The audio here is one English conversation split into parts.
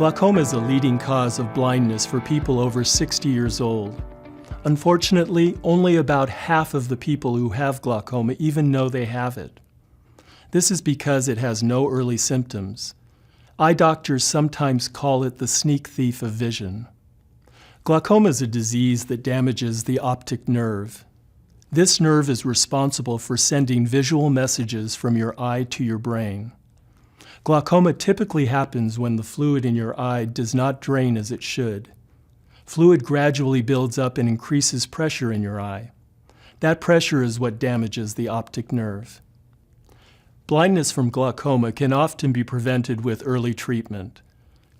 Glaucoma is a leading cause of blindness for people over 60 years old. Unfortunately, only about half of the people who have glaucoma even know they have it. This is because it has no early symptoms. Eye doctors sometimes call it the sneak thief of vision. Glaucoma is a disease that damages the optic nerve. This nerve is responsible for sending visual messages from your eye to your brain. Glaucoma typically happens when the fluid in your eye does not drain as it should. Fluid gradually builds up and increases pressure in your eye. That pressure is what damages the optic nerve. Blindness from glaucoma can often be prevented with early treatment.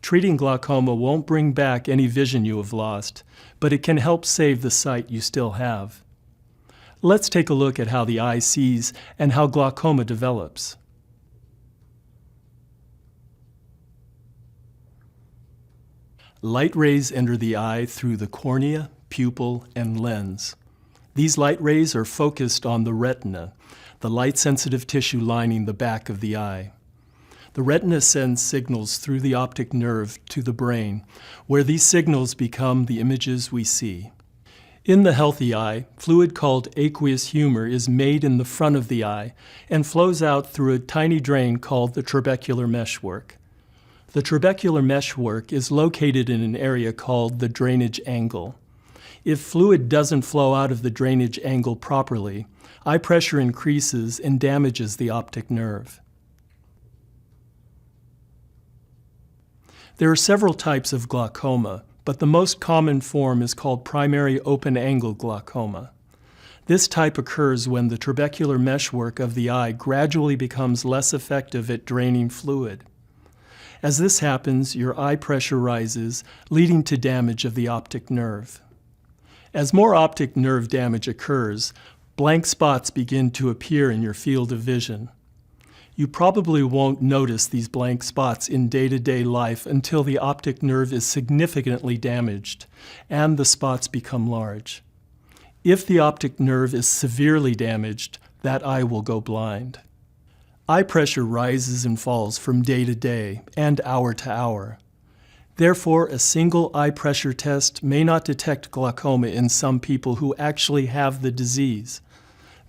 Treating glaucoma won't bring back any vision you have lost, but it can help save the sight you still have. Let's take a look at how the eye sees and how glaucoma develops. Light rays enter the eye through the cornea, pupil, and lens. These light rays are focused on the retina, the light-sensitive tissue lining the back of the eye. The retina sends signals through the optic nerve to the brain, where these signals become the images we see. In the healthy eye, fluid called aqueous humor is made in the front of the eye and flows out through a tiny drain called the trabecular meshwork. The trabecular meshwork is located in an area called the drainage angle. If fluid doesn't flow out of the drainage angle properly, eye pressure increases and damages the optic nerve. There are several types of glaucoma, but the most common form is called primary open-angle glaucoma. This type occurs when the trabecular meshwork of the eye gradually becomes less effective at draining fluid. As this happens, your eye pressure rises, leading to damage of the optic nerve. As more optic nerve damage occurs, blank spots begin to appear in your field of vision. You probably won't notice these blank spots in day-to-day life until the optic nerve is significantly damaged and the spots become large. If the optic nerve is severely damaged, that eye will go blind. Eye pressure rises and falls from day to day and hour to hour. Therefore, a single eye pressure test may not detect glaucoma in some people who actually have the disease.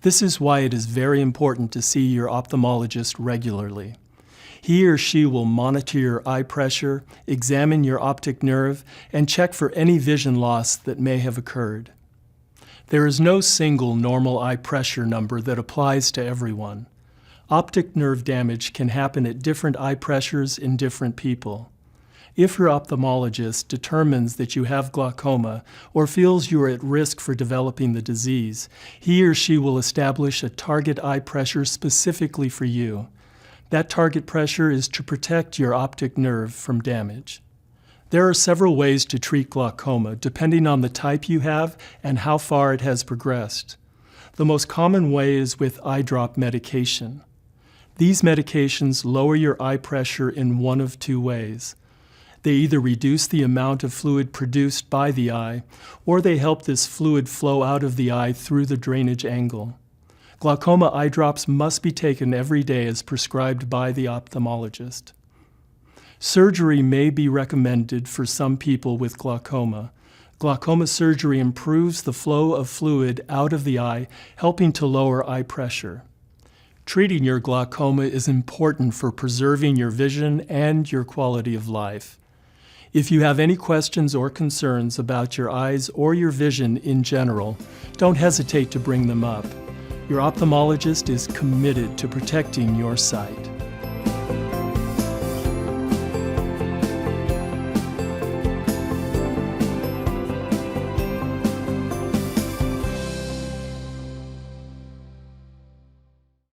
This is why it is very important to see your ophthalmologist regularly. He or she will monitor your eye pressure, examine your optic nerve, and check for any vision loss that may have occurred. There is no single normal eye pressure number that applies to everyone. Optic nerve damage can happen at different eye pressures in different people. If your ophthalmologist determines that you have glaucoma or feels you are at risk for developing the disease, he or she will establish a target eye pressure specifically for you. That target pressure is to protect your optic nerve from damage. There are several ways to treat glaucoma depending on the type you have and how far it has progressed. The most common way is with eye drop medication. These medications lower your eye pressure in one of two ways. They either reduce the amount of fluid produced by the eye, or they help this fluid flow out of the eye through the drainage angle. Glaucoma eye drops must be taken every day as prescribed by the ophthalmologist. Surgery may be recommended for some people with glaucoma. Glaucoma surgery improves the flow of fluid out of the eye, helping to lower eye pressure. Treating your glaucoma is important for preserving your vision and your quality of life. If you have any questions or concerns about your eyes or your vision in general, don't hesitate to bring them up. Your ophthalmologist is committed to protecting your sight.